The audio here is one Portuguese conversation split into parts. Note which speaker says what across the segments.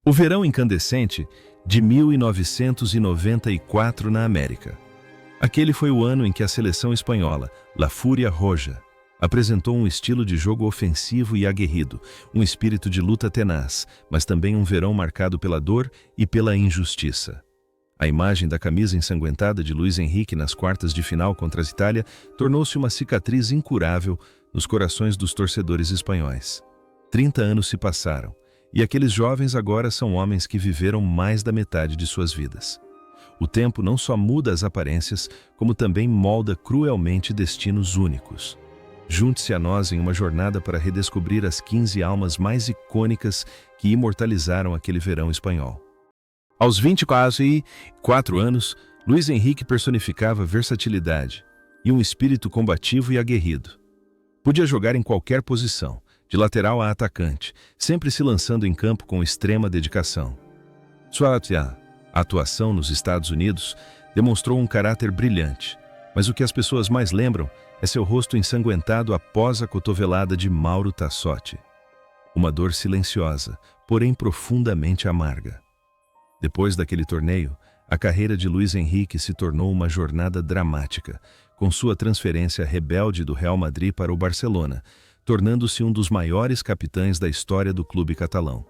Speaker 1: O verão incandescente de 1994 na América. Aquele foi o ano em que a seleção espanhola, La Fúria Roja, apresentou um estilo de jogo ofensivo e aguerrido, um espírito de luta tenaz, mas também um verão marcado pela dor e pela injustiça. A imagem da camisa ensanguentada de Luís Henrique nas quartas de final contra a Itália tornou-se uma cicatriz incurável nos corações dos torcedores espanhóis. 30 anos se passaram, e aqueles jovens agora são homens que viveram mais da metade de suas vidas. O tempo não só muda as aparências, como também molda cruelmente destinos únicos. Junte-se a nós em uma jornada para redescobrir as 15 almas mais icônicas que imortalizaram aquele verão espanhol. Aos 24 anos, Luís Henrique personificava versatilidade e um espírito combativo e aguerrido. Podia jogar em qualquer posição, de lateral a atacante, sempre se lançando em campo com extrema dedicação. Sua atuação nos Estados Unidos demonstrou um caráter brilhante, mas o que as pessoas mais lembram é seu rosto ensanguentado após a cotovelada de Mauro Tassotti. Uma dor silenciosa, porém profundamente amarga. Depois daquele torneio, a carreira de Luís Henrique se tornou uma jornada dramática, com sua transferência rebelde do Real Madrid para o Barcelona, tornando-se um dos maiores capitães da história do clube catalão.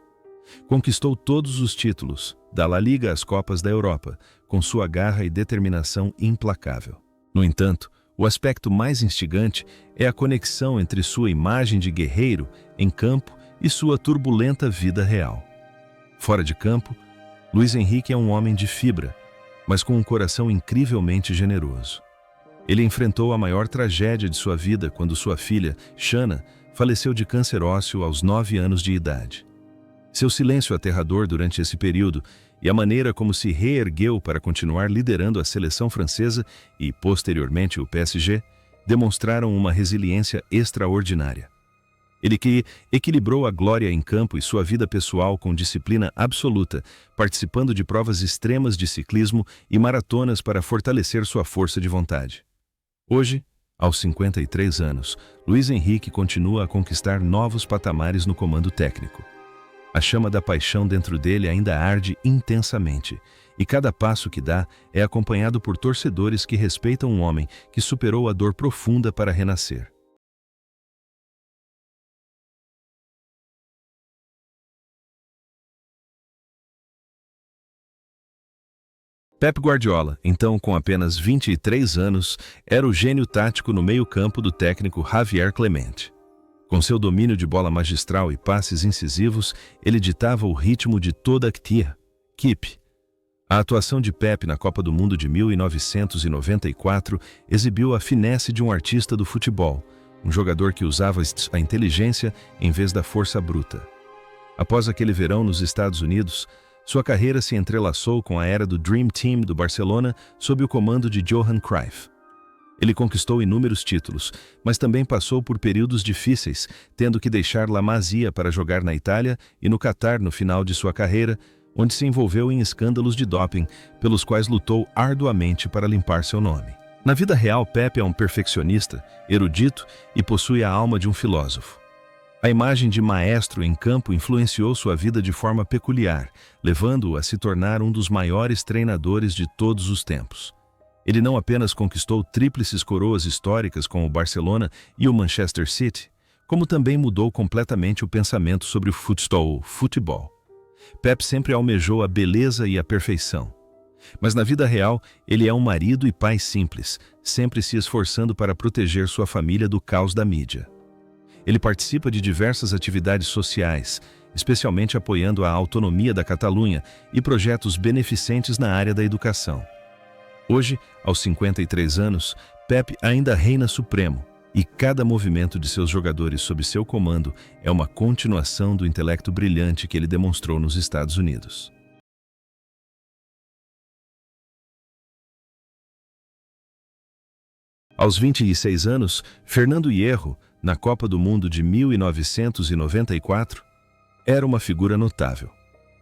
Speaker 1: Conquistou todos os títulos, da La Liga às Copas da Europa, com sua garra e determinação implacável. No entanto, o aspecto mais instigante é a conexão entre sua imagem de guerreiro em campo e sua turbulenta vida real. Fora de campo, Luís Henrique é um homem de fibra, mas com um coração incrivelmente generoso. Ele enfrentou a maior tragédia de sua vida quando sua filha, Shanna, faleceu de câncer ósseo aos 9 anos de idade. Seu silêncio aterrador durante esse período e a maneira como se reergueu para continuar liderando a seleção francesa e, posteriormente, o PSG, demonstraram uma resiliência extraordinária. Ele que equilibrou a glória em campo e sua vida pessoal com disciplina absoluta, participando de provas extremas de ciclismo e maratonas para fortalecer sua força de vontade. Hoje, aos 53 anos, Luís Henrique continua a conquistar novos patamares no comando técnico. A chama da paixão dentro dele ainda arde intensamente, e cada passo que dá é acompanhado por torcedores que respeitam um homem que superou a dor profunda para renascer. Pep Guardiola, então com apenas 23 anos, era o gênio tático no meio-campo do técnico Javier Clemente. Com seu domínio de bola magistral e passes incisivos, ele ditava o ritmo de toda a equipe. A atuação de Pep na Copa do Mundo de 1994 exibiu a finesse de um artista do futebol, um jogador que usava a inteligência em vez da força bruta. Após aquele verão nos Estados Unidos, sua carreira se entrelaçou com a era do Dream Team do Barcelona sob o comando de Johan Cruyff. Ele conquistou inúmeros títulos, mas também passou por períodos difíceis, tendo que deixar La Masia para jogar na Itália e no Catar no final de sua carreira, onde se envolveu em escândalos de doping, pelos quais lutou arduamente para limpar seu nome. Na vida real, Pep é um perfeccionista, erudito e possui a alma de um filósofo. A imagem de maestro em campo influenciou sua vida de forma peculiar, levando-o a se tornar um dos maiores treinadores de todos os tempos. Ele não apenas conquistou tríplices coroas históricas com o Barcelona e o Manchester City, como também mudou completamente o pensamento sobre o futebol. Pep sempre almejou a beleza e a perfeição. Mas na vida real, ele é um marido e pai simples, sempre se esforçando para proteger sua família do caos da mídia. Ele participa de diversas atividades sociais, especialmente apoiando a autonomia da Catalunha e projetos beneficentes na área da educação. Hoje, aos 53 anos, Pep ainda reina supremo, e cada movimento de seus jogadores sob seu comando é uma continuação do intelecto brilhante que ele demonstrou nos Estados Unidos. Aos 26 anos, Fernando Hierro, na Copa do Mundo de 1994, era uma figura notável.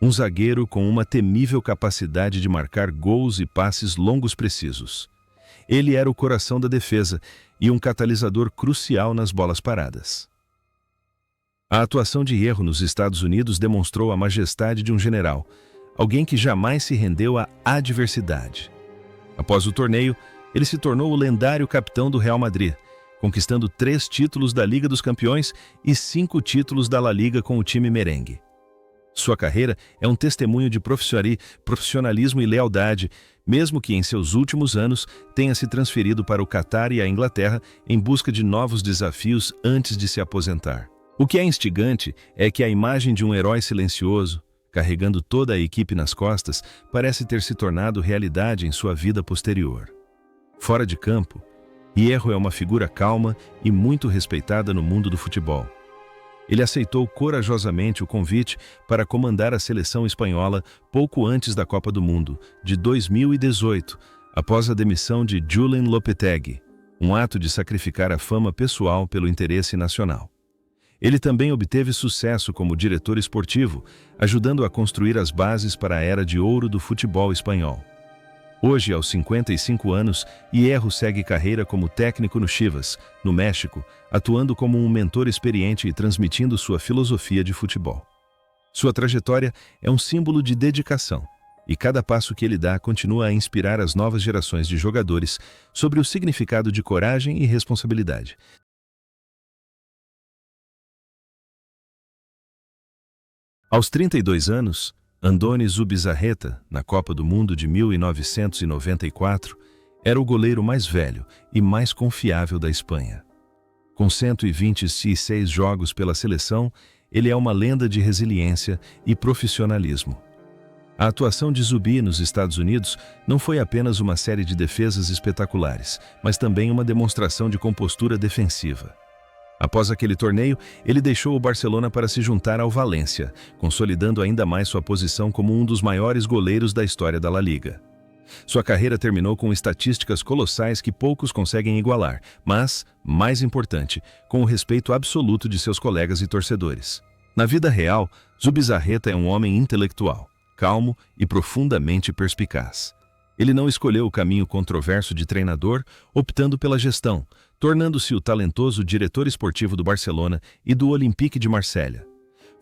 Speaker 1: Um zagueiro com uma temível capacidade de marcar gols e passes longos precisos. Ele era o coração da defesa e um catalisador crucial nas bolas paradas. A atuação de Hierro nos Estados Unidos demonstrou a majestade de um general, alguém que jamais se rendeu à adversidade. Após o torneio, ele se tornou o lendário capitão do Real Madrid, conquistando 3 títulos da Liga dos Campeões e 5 títulos da La Liga com o time merengue. Sua carreira é um testemunho de profissionalismo e lealdade, mesmo que em seus últimos anos tenha se transferido para o Catar e a Inglaterra em busca de novos desafios antes de se aposentar. O que é instigante é que a imagem de um herói silencioso, carregando toda a equipe nas costas, parece ter se tornado realidade em sua vida posterior. Fora de campo, Hierro é uma figura calma e muito respeitada no mundo do futebol. Ele aceitou corajosamente o convite para comandar a seleção espanhola pouco antes da Copa do Mundo, de 2018, após a demissão de Julen Lopetegui, um ato de sacrificar a fama pessoal pelo interesse nacional. Ele também obteve sucesso como diretor esportivo, ajudando a construir as bases para a era de ouro do futebol espanhol. Hoje, aos 55 anos, Hierro segue carreira como técnico no Chivas, no México, atuando como um mentor experiente e transmitindo sua filosofia de futebol. Sua trajetória é um símbolo de dedicação, e cada passo que ele dá continua a inspirar as novas gerações de jogadores sobre o significado de coragem e responsabilidade. Aos 32 anos, Andoni Zubizarreta, na Copa do Mundo de 1994, era o goleiro mais velho e mais confiável da Espanha. Com 126 jogos pela seleção, ele é uma lenda de resiliência e profissionalismo. A atuação de Zubi nos Estados Unidos não foi apenas uma série de defesas espetaculares, mas também uma demonstração de compostura defensiva. Após aquele torneio, ele deixou o Barcelona para se juntar ao Valência, consolidando ainda mais sua posição como um dos maiores goleiros da história da La Liga. Sua carreira terminou com estatísticas colossais que poucos conseguem igualar, mas, mais importante, com o respeito absoluto de seus colegas e torcedores. Na vida real, Zubizarreta é um homem intelectual, calmo e profundamente perspicaz. Ele não escolheu o caminho controverso de treinador, optando pela gestão, tornando-se o talentoso diretor esportivo do Barcelona e do Olympique de Marselha.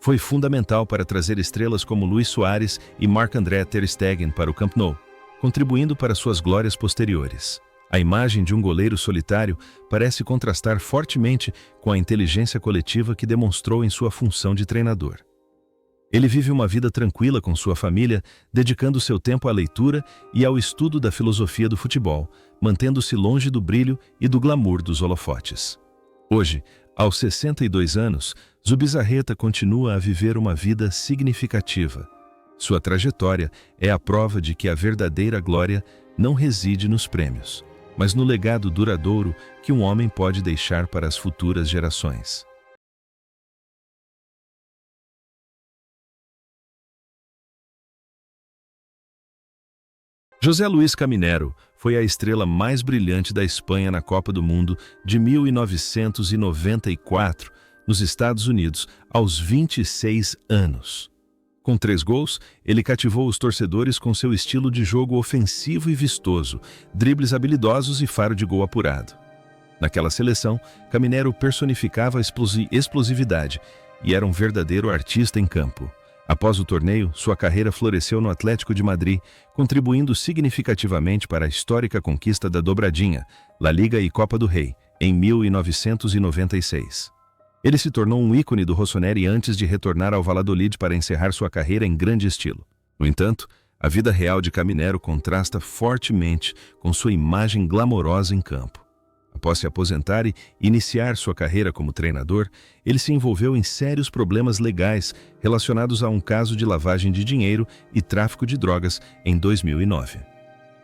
Speaker 1: Foi fundamental para trazer estrelas como Luis Suárez e Marc-André ter Stegen para o Camp Nou, contribuindo para suas glórias posteriores. A imagem de um goleiro solitário parece contrastar fortemente com a inteligência coletiva que demonstrou em sua função de treinador. Ele vive uma vida tranquila com sua família, dedicando seu tempo à leitura e ao estudo da filosofia do futebol, mantendo-se longe do brilho e do glamour dos holofotes. Hoje, aos 62 anos, Zubizarreta continua a viver uma vida significativa. Sua trajetória é a prova de que a verdadeira glória não reside nos prêmios, mas no legado duradouro que um homem pode deixar para as futuras gerações. José Luís Caminero foi a estrela mais brilhante da Espanha na Copa do Mundo de 1994, nos Estados Unidos, aos 26 anos. Com 3 gols, ele cativou os torcedores com seu estilo de jogo ofensivo e vistoso, dribles habilidosos e faro de gol apurado. Naquela seleção, Caminero personificava a explosividade e era um verdadeiro artista em campo. Após o torneio, sua carreira floresceu no Atlético de Madrid, contribuindo significativamente para a histórica conquista da dobradinha, La Liga e Copa do Rei, em 1996. Ele se tornou um ícone do Rossoneri antes de retornar ao Valladolid para encerrar sua carreira em grande estilo. No entanto, a vida real de Caminero contrasta fortemente com sua imagem glamourosa em campo. Após se aposentar e iniciar sua carreira como treinador, ele se envolveu em sérios problemas legais relacionados a um caso de lavagem de dinheiro e tráfico de drogas em 2009.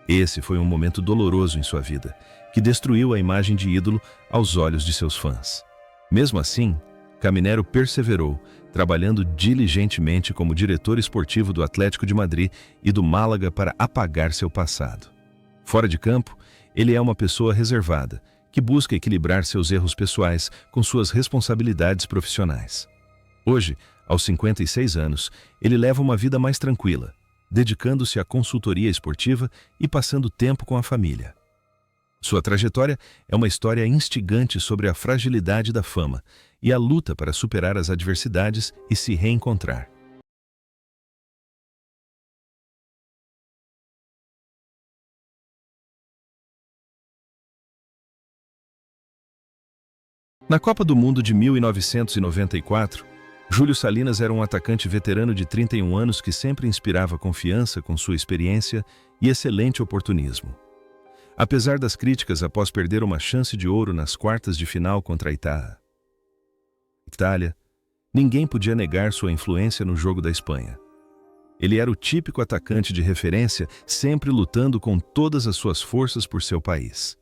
Speaker 1: Esse foi um momento doloroso em sua vida, que destruiu a imagem de ídolo aos olhos de seus fãs. Mesmo assim, Caminero perseverou, trabalhando diligentemente como diretor esportivo do Atlético de Madrid e do Málaga para apagar seu passado. Fora de campo, ele é uma pessoa reservada, que busca equilibrar seus erros pessoais com suas responsabilidades profissionais. Hoje, aos 56 anos, ele leva uma vida mais tranquila, dedicando-se à consultoria esportiva e passando tempo com a família. Sua trajetória é uma história instigante sobre a fragilidade da fama e a luta para superar as adversidades e se reencontrar. Na Copa do Mundo de 1994, Júlio Salinas era um atacante veterano de 31 anos que sempre inspirava confiança com sua experiência e excelente oportunismo. Apesar das críticas após perder uma chance de ouro nas quartas de final contra a Itália, ninguém podia negar sua influência no jogo da Espanha. Ele era o típico atacante de referência, sempre lutando com todas as suas forças por seu país.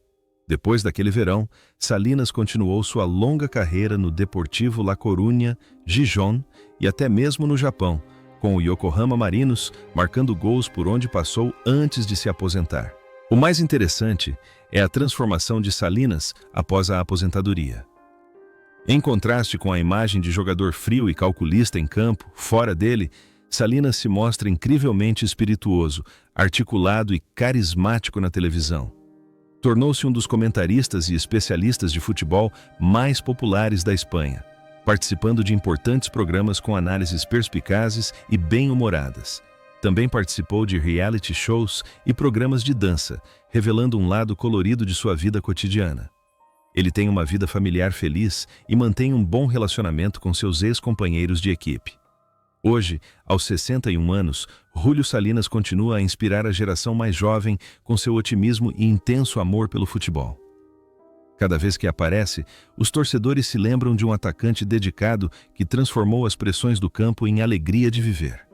Speaker 1: Depois daquele verão, Salinas continuou sua longa carreira no Deportivo La Coruña, Gijón e até mesmo no Japão, com o Yokohama Marinos, marcando gols por onde passou antes de se aposentar. O mais interessante é a transformação de Salinas após a aposentadoria. Em contraste com a imagem de jogador frio e calculista em campo, fora dele, Salinas se mostra incrivelmente espirituoso, articulado e carismático na televisão. Tornou-se um dos comentaristas e especialistas de futebol mais populares da Espanha, participando de importantes programas com análises perspicazes e bem-humoradas. Também participou de reality shows e programas de dança, revelando um lado colorido de sua vida cotidiana. Ele tem uma vida familiar feliz e mantém um bom relacionamento com seus ex-companheiros de equipe. Hoje, aos 61 anos, Júlio Salinas continua a inspirar a geração mais jovem com seu otimismo e intenso amor pelo futebol. Cada vez que aparece, os torcedores se lembram de um atacante dedicado que transformou as pressões do campo em alegria de viver.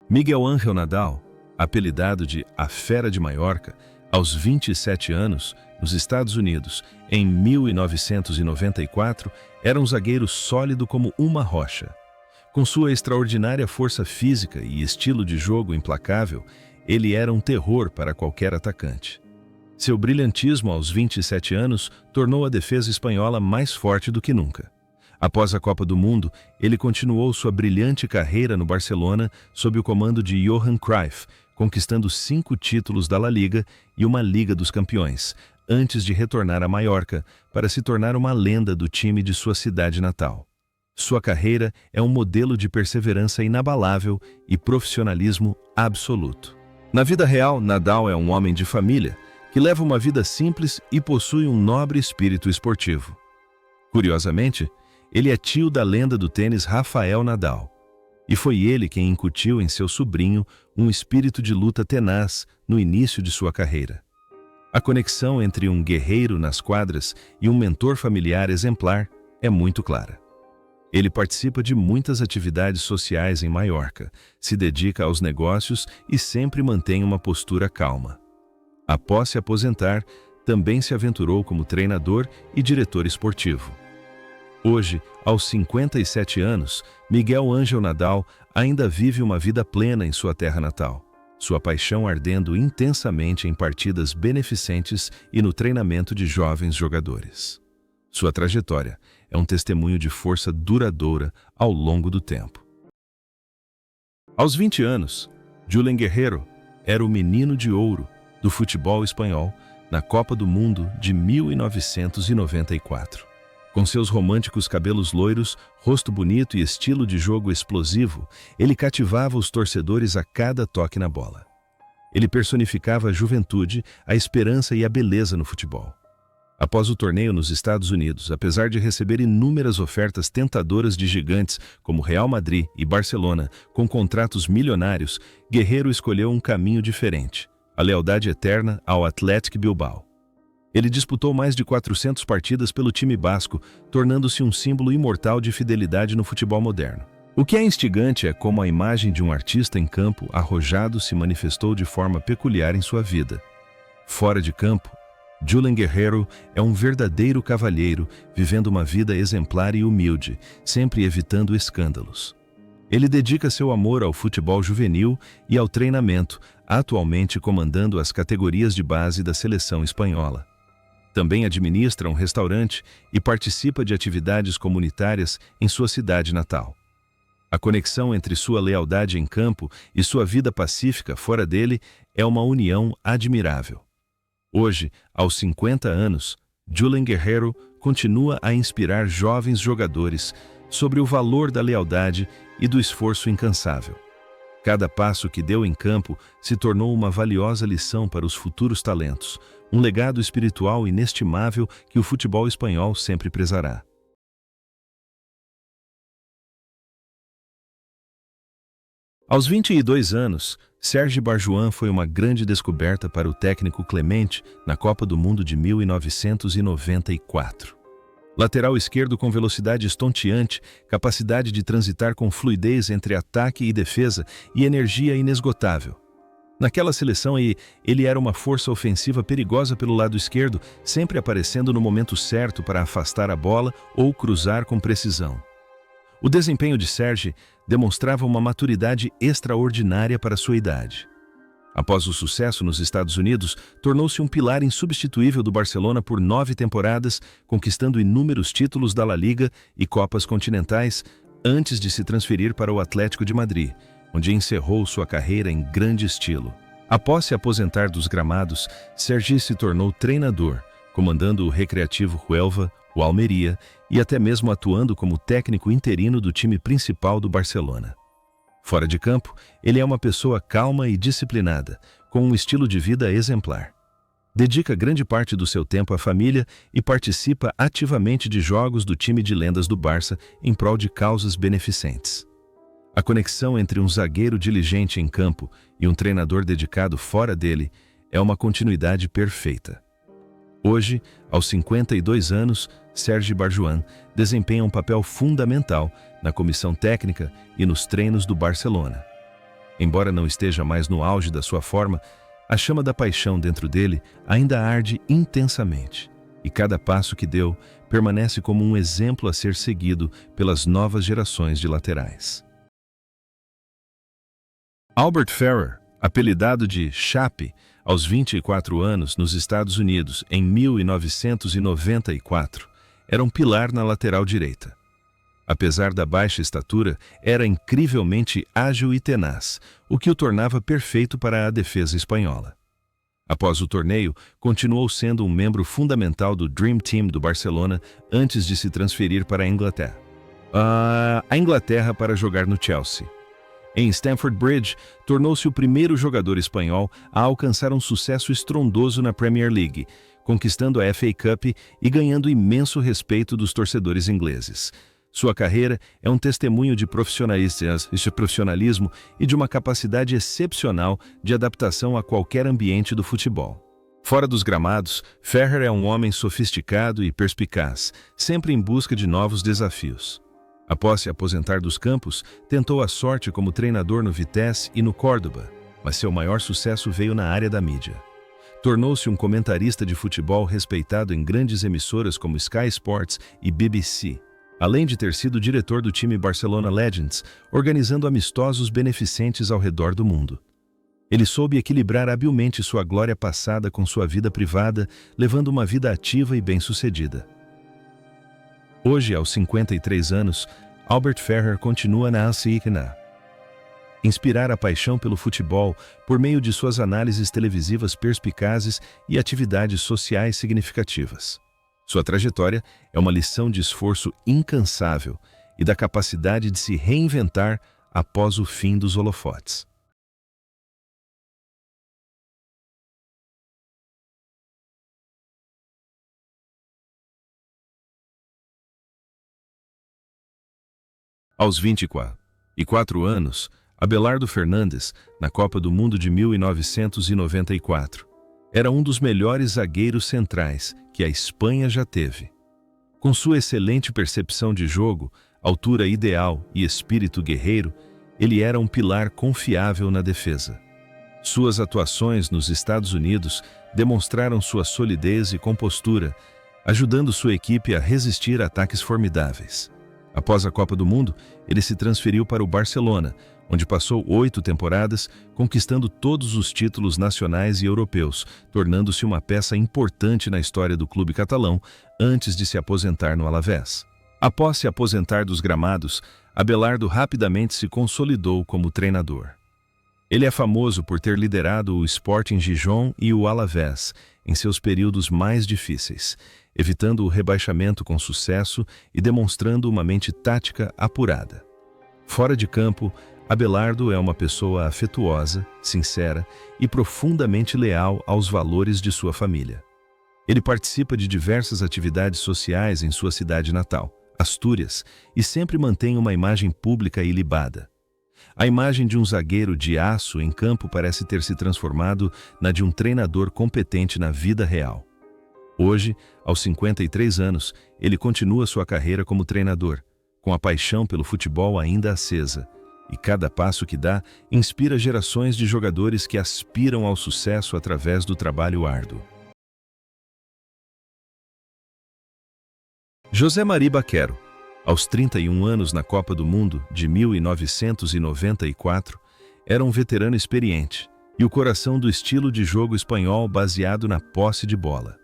Speaker 1: Miguel Ángel Nadal, apelidado de A Fera de Maiorca, aos 27 anos, nos Estados Unidos, em 1994, era um zagueiro sólido como uma rocha. Com sua extraordinária força física e estilo de jogo implacável, ele era um terror para qualquer atacante. Seu brilhantismo aos 27 anos tornou a defesa espanhola mais forte do que nunca. Após a Copa do Mundo, ele continuou sua brilhante carreira no Barcelona sob o comando de Johan Cruyff, conquistando 5 títulos da La Liga e uma Liga dos Campeões, antes de retornar a Maiorca para se tornar uma lenda do time de sua cidade natal. Sua carreira é um modelo de perseverança inabalável e profissionalismo absoluto. Na vida real, Nadal é um homem de família que leva uma vida simples e possui um nobre espírito esportivo. Curiosamente, ele é tio da lenda do tênis Rafael Nadal, e foi ele quem incutiu em seu sobrinho um espírito de luta tenaz no início de sua carreira. A conexão entre um guerreiro nas quadras e um mentor familiar exemplar é muito clara. Ele participa de muitas atividades sociais em Maiorca, se dedica aos negócios e sempre mantém uma postura calma. Após se aposentar, também se aventurou como treinador e diretor esportivo. Hoje, aos 57 anos, Miguel Ángel Nadal ainda vive uma vida plena em sua terra natal, sua paixão ardendo intensamente em partidas beneficentes e no treinamento de jovens jogadores. Sua trajetória é um testemunho de força duradoura ao longo do tempo. Aos 20 anos, Julen Guerrero era o menino de ouro do futebol espanhol na Copa do Mundo de 1994. Com seus românticos cabelos loiros, rosto bonito e estilo de jogo explosivo, ele cativava os torcedores a cada toque na bola. Ele personificava a juventude, a esperança e a beleza no futebol. Após o torneio nos Estados Unidos, apesar de receber inúmeras ofertas tentadoras de gigantes como Real Madrid e Barcelona, com contratos milionários, Guerrero escolheu um caminho diferente: a lealdade eterna ao Athletic Bilbao. Ele disputou mais de 400 partidas pelo time basco, tornando-se um símbolo imortal de fidelidade no futebol moderno. O que é instigante é como a imagem de um artista em campo arrojado se manifestou de forma peculiar em sua vida. Fora de campo, Julen Guerrero é um verdadeiro cavalheiro, vivendo uma vida exemplar e humilde, sempre evitando escândalos. Ele dedica seu amor ao futebol juvenil e ao treinamento, atualmente comandando as categorias de base da seleção espanhola. Também administra um restaurante e participa de atividades comunitárias em sua cidade natal. A conexão entre sua lealdade em campo e sua vida pacífica fora dele é uma união admirável. Hoje, aos 50 anos, Julen Guerrero continua a inspirar jovens jogadores sobre o valor da lealdade e do esforço incansável. Cada passo que deu em campo se tornou uma valiosa lição para os futuros talentos, um legado espiritual inestimável que o futebol espanhol sempre prezará. Aos 22 anos, Sergi Barjuan foi uma grande descoberta para o técnico Clemente na Copa do Mundo de 1994. Lateral esquerdo com velocidade estonteante, capacidade de transitar com fluidez entre ataque e defesa e energia inesgotável. Naquela seleção ele era uma força ofensiva perigosa pelo lado esquerdo, sempre aparecendo no momento certo para afastar a bola ou cruzar com precisão. O desempenho de Sergi demonstrava uma maturidade extraordinária para sua idade. Após o sucesso nos Estados Unidos, tornou-se um pilar insubstituível do Barcelona por 9 temporadas, conquistando inúmeros títulos da La Liga e Copas Continentais, antes de se transferir para o Atlético de Madrid, onde encerrou sua carreira em grande estilo. Após se aposentar dos gramados, Sergi se tornou treinador, comandando o Recreativo Huelva, o Almeria e até mesmo atuando como técnico interino do time principal do Barcelona. Fora de campo, ele é uma pessoa calma e disciplinada, com um estilo de vida exemplar. Dedica grande parte do seu tempo à família e participa ativamente de jogos do time de lendas do Barça em prol de causas beneficentes. A conexão entre um zagueiro diligente em campo e um treinador dedicado fora dele é uma continuidade perfeita. Hoje, aos 52 anos, Sergi Barjuan desempenha um papel fundamental na comissão técnica e nos treinos do Barcelona. Embora não esteja mais no auge da sua forma, a chama da paixão dentro dele ainda arde intensamente, e cada passo que deu permanece como um exemplo a ser seguido pelas novas gerações de laterais. Albert Ferrer, apelidado de Chape, aos 24 anos nos Estados Unidos em 1994, era um pilar na lateral direita. Apesar da baixa estatura, era incrivelmente ágil e tenaz, o que o tornava perfeito para a defesa espanhola. Após o torneio, continuou sendo um membro fundamental do Dream Team do Barcelona antes de se transferir para a Inglaterra. Para jogar no Chelsea. Em Stamford Bridge, tornou-se o primeiro jogador espanhol a alcançar um sucesso estrondoso na Premier League, conquistando a FA Cup e ganhando imenso respeito dos torcedores ingleses. Sua carreira é um testemunho de profissionalismo e de uma capacidade excepcional de adaptação a qualquer ambiente do futebol. Fora dos gramados, Ferrer é um homem sofisticado e perspicaz, sempre em busca de novos desafios. Após se aposentar dos campos, tentou a sorte como treinador no Vitesse e no Córdoba, mas seu maior sucesso veio na área da mídia. Tornou-se um comentarista de futebol respeitado em grandes emissoras como Sky Sports e BBC, além de ter sido diretor do time Barcelona Legends, organizando amistosos beneficentes ao redor do mundo. Ele soube equilibrar habilmente sua glória passada com sua vida privada, levando uma vida ativa e bem-sucedida. Hoje, aos 53 anos, Albert Ferrer continua na ACICNA. Inspirar a paixão pelo futebol por meio de suas análises televisivas perspicazes e atividades sociais significativas. Sua trajetória é uma lição de esforço incansável e da capacidade de se reinventar após o fim dos holofotes. Aos 24 anos, Abelardo Fernandes, na Copa do Mundo de 1994, era um dos melhores zagueiros centrais que a Espanha já teve. Com sua excelente percepção de jogo, altura ideal e espírito guerreiro, ele era um pilar confiável na defesa. Suas atuações nos Estados Unidos demonstraram sua solidez e compostura, ajudando sua equipe a resistir a ataques formidáveis. Após a Copa do Mundo, ele se transferiu para o Barcelona, onde passou 8 temporadas, conquistando todos os títulos nacionais e europeus, tornando-se uma peça importante na história do clube catalão antes de se aposentar no Alavés. Após se aposentar dos gramados, Abelardo rapidamente se consolidou como treinador. Ele é famoso por ter liderado o Sporting Gijón e o Alavés em seus períodos mais difíceis, evitando o rebaixamento com sucesso e demonstrando uma mente tática apurada. Fora de campo, Abelardo é uma pessoa afetuosa, sincera e profundamente leal aos valores de sua família. Ele participa de diversas atividades sociais em sua cidade natal, Astúrias, e sempre mantém uma imagem pública ilibada. A imagem de um zagueiro de aço em campo parece ter se transformado na de um treinador competente na vida real. Hoje, aos 53 anos, ele continua sua carreira como treinador, com a paixão pelo futebol ainda acesa, e cada passo que dá inspira gerações de jogadores que aspiram ao sucesso através do trabalho árduo. José Mari Baquero, aos 31 anos na Copa do Mundo de 1994, era um veterano experiente e o coração do estilo de jogo espanhol baseado na posse de bola.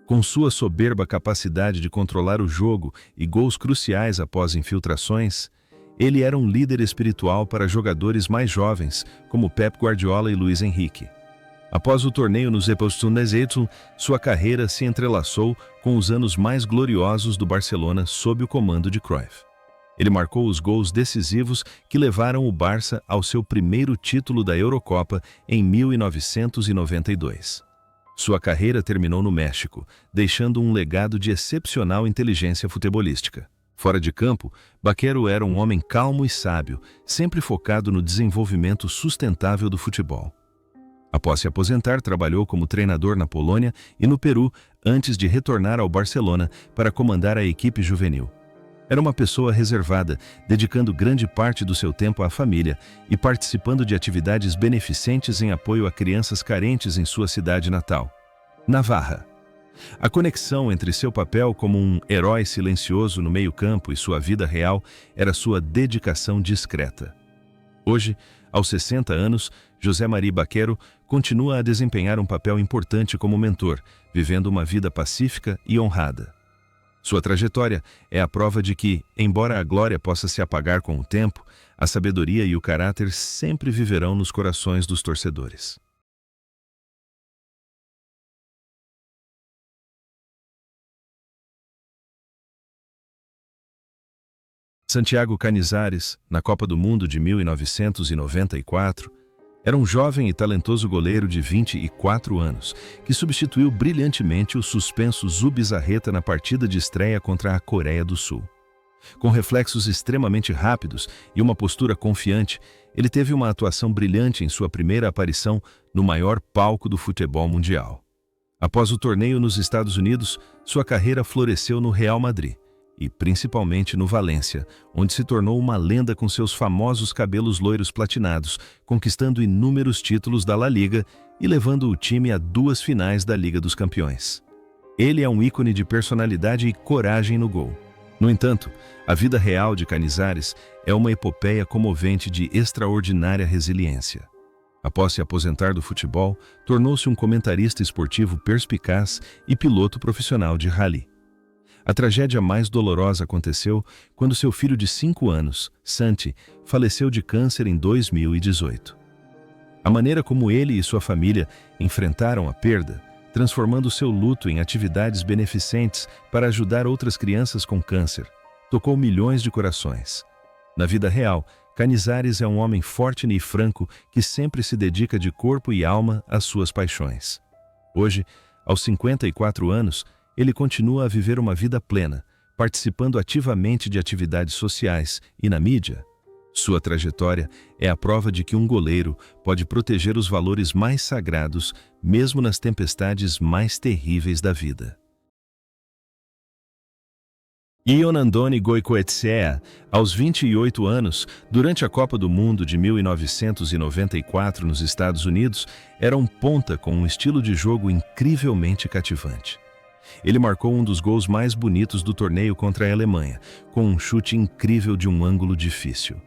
Speaker 1: Com sua soberba capacidade de controlar o jogo e gols cruciais após infiltrações, ele era um líder espiritual para jogadores mais jovens, como Pep Guardiola e Luís Henrique. Após o torneio nos Epostunezeitum, sua carreira se entrelaçou com os anos mais gloriosos do Barcelona sob o comando de Cruyff. Ele marcou os gols decisivos que levaram o Barça ao seu primeiro título da Eurocopa em 1992. Sua carreira terminou no México, deixando um legado de excepcional inteligência futebolística. Fora de campo, Baquero era um homem calmo e sábio, sempre focado no desenvolvimento sustentável do futebol. Após se aposentar, trabalhou como treinador na Polônia e no Peru, antes de retornar ao Barcelona para comandar a equipe juvenil. Era uma pessoa reservada, dedicando grande parte do seu tempo à família e participando de atividades beneficentes em apoio a crianças carentes em sua cidade natal, Navarra. A conexão entre seu papel como um herói silencioso no meio-campo e sua vida real era sua dedicação discreta. Hoje, aos 60 anos, José Mari Baquero continua a desempenhar um papel importante como mentor, vivendo uma vida pacífica e honrada. Sua trajetória é a prova de que, embora a glória possa se apagar com o tempo, a sabedoria e o caráter sempre viverão nos corações dos torcedores. Santiago Canizares, na Copa do Mundo de 1994, era um jovem e talentoso goleiro de 24 anos, que substituiu brilhantemente o suspenso Zubizarreta na partida de estreia contra a Coreia do Sul. Com reflexos extremamente rápidos e uma postura confiante, ele teve uma atuação brilhante em sua primeira aparição no maior palco do futebol mundial. Após o torneio nos Estados Unidos, sua carreira floresceu no Real Madrid e principalmente no Valência, onde se tornou uma lenda com seus famosos cabelos loiros platinados, conquistando inúmeros títulos da La Liga e levando o time a 2 finais da Liga dos Campeões. Ele é um ícone de personalidade e coragem no gol. No entanto, a vida real de Canizares é uma epopeia comovente de extraordinária resiliência. Após se aposentar do futebol, tornou-se um comentarista esportivo perspicaz e piloto profissional de rally. A tragédia mais dolorosa aconteceu quando seu filho de 5 anos, Santi, faleceu de câncer em 2018. A maneira como ele e sua família enfrentaram a perda, transformando seu luto em atividades beneficentes para ajudar outras crianças com câncer, tocou milhões de corações. Na vida real, Canizares é um homem forte e franco que sempre se dedica de corpo e alma às suas paixões. Hoje, aos 54 anos, ele continua a viver uma vida plena, participando ativamente de atividades sociais e na mídia. Sua trajetória é a prova de que um goleiro pode proteger os valores mais sagrados, mesmo nas tempestades mais terríveis da vida. Ion Andoni Goicoechea, aos 28 anos, durante a Copa do Mundo de 1994 nos Estados Unidos, era um ponta com um estilo de jogo incrivelmente cativante. Ele marcou um dos gols mais bonitos do torneio contra a Alemanha, com um chute incrível de um ângulo difícil.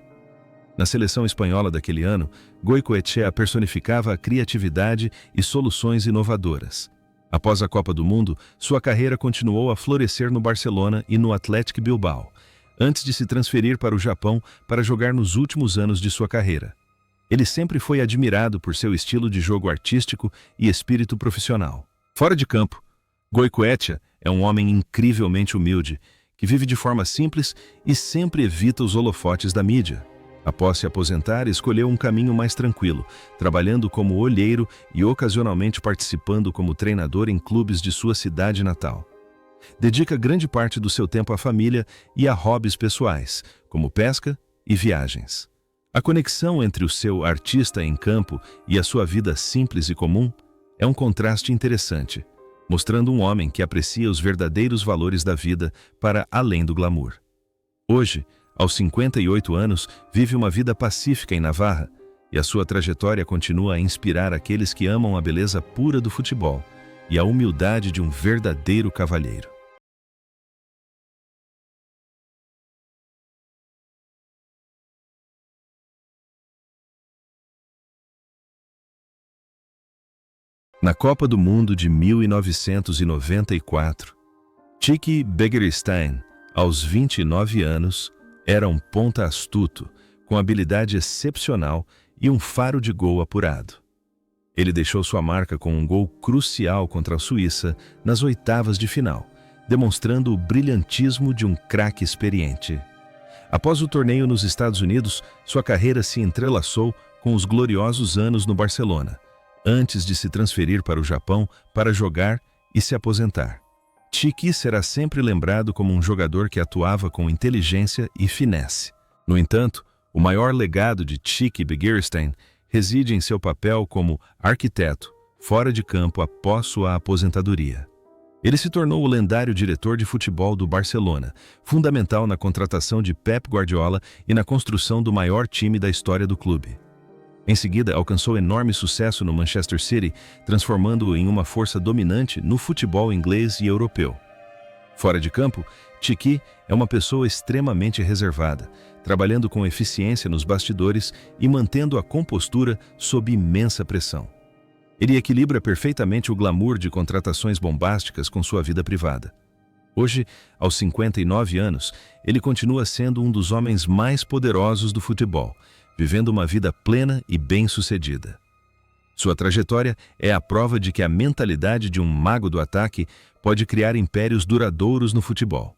Speaker 1: Na seleção espanhola daquele ano, Goicoechea personificava a criatividade e soluções inovadoras. Após a Copa do Mundo, sua carreira continuou a florescer no Barcelona e no Athletic Bilbao, antes de se transferir para o Japão para jogar nos últimos anos de sua carreira. Ele sempre foi admirado por seu estilo de jogo artístico e espírito profissional. Fora de campo, Goicoechea é um homem incrivelmente humilde, que vive de forma simples e sempre evita os holofotes da mídia. Após se aposentar, escolheu um caminho mais tranquilo, trabalhando como olheiro e ocasionalmente participando como treinador em clubes de sua cidade natal. Dedica grande parte do seu tempo à família e a hobbies pessoais, como pesca e viagens. A conexão entre o seu artista em campo e a sua vida simples e comum é um contraste interessante, mostrando um homem que aprecia os verdadeiros valores da vida para além do glamour. Hoje, aos 58 anos, vive uma vida pacífica em Navarra e a sua trajetória continua a inspirar aqueles que amam a beleza pura do futebol e a humildade de um verdadeiro cavalheiro. Na Copa do Mundo de 1994, Txiki Begiristain, aos 29 anos, era um ponta astuto, com habilidade excepcional e um faro de gol apurado. Ele deixou sua marca com um gol crucial contra a Suíça nas oitavas de final, demonstrando o brilhantismo de um craque experiente. Após o torneio nos Estados Unidos, sua carreira se entrelaçou com os gloriosos anos no Barcelona, antes de se transferir para o Japão para jogar e se aposentar. Txiki será sempre lembrado como um jogador que atuava com inteligência e finesse. No entanto, o maior legado de Txiki Begiristain reside em seu papel como arquiteto, fora de campo após sua aposentadoria. Ele se tornou o lendário diretor de futebol do Barcelona, fundamental na contratação de Pep Guardiola e na construção do maior time da história do clube. Em seguida, alcançou enorme sucesso no Manchester City, transformando-o em uma força dominante no futebol inglês e europeu. Fora de campo, Txiki é uma pessoa extremamente reservada, trabalhando com eficiência nos bastidores e mantendo a compostura sob imensa pressão. Ele equilibra perfeitamente o glamour de contratações bombásticas com sua vida privada. Hoje, aos 59 anos, ele continua sendo um dos homens mais poderosos do futebol, vivendo uma vida plena e bem-sucedida. Sua trajetória é a prova de que a mentalidade de um mago do ataque pode criar impérios duradouros no futebol.